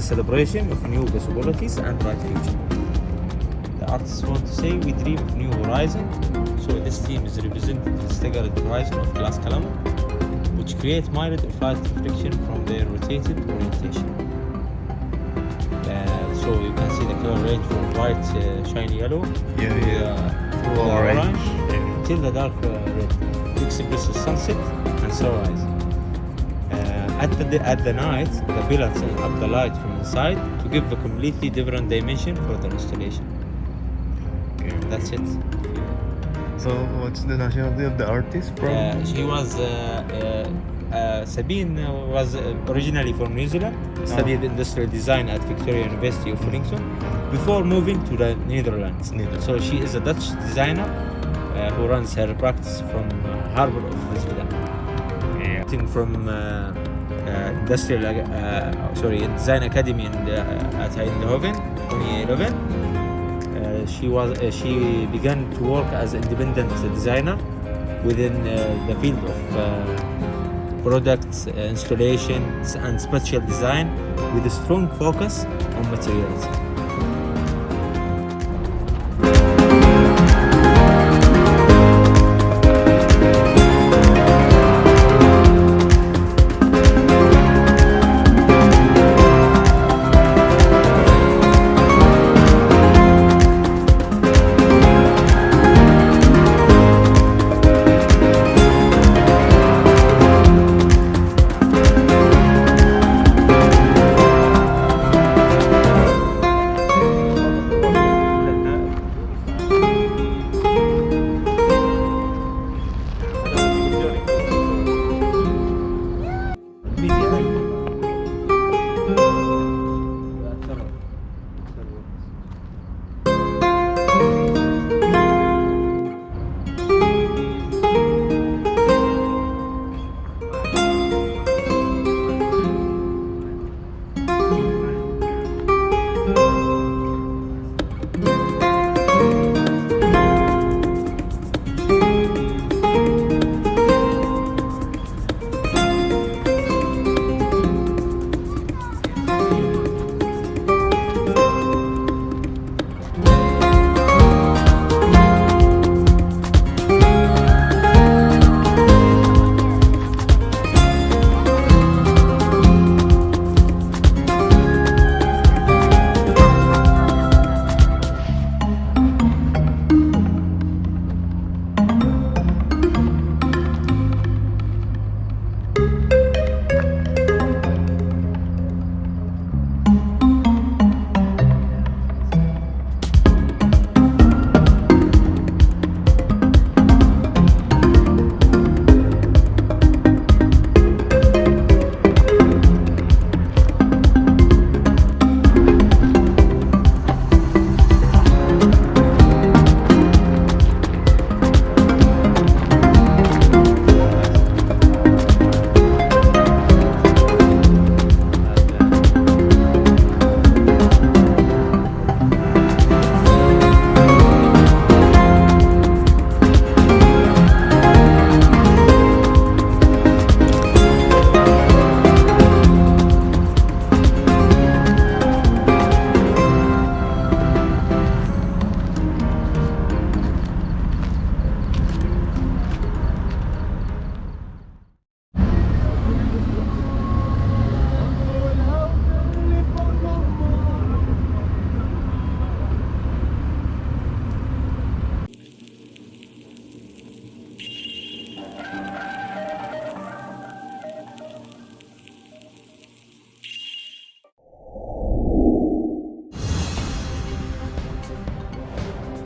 celebration of new possibilities and bright future. The artists want to say we dream of new horizon. So this team is representing the staggered horizon of glass calama, which create mild light reflection from their rotated orientation. So you can see the color range from bright shiny yellow to orange till the dark red, to express the sunset and sunrise. At the night, the pillars turn up the light from inside to give a completely different dimension for the installation. That's it. So what's the nationality of the artist from? She was Sabine was originally from New Zealand, studied industrial design at Victoria University of Wellington before moving to the Netherlands. So she is a Dutch designer who runs her practice from Harbour of Rotterdam. From Design Academy at Eindhoven, 2011. She began to work as an independent designer within the field of products, installations and spatial design with a strong focus on materials.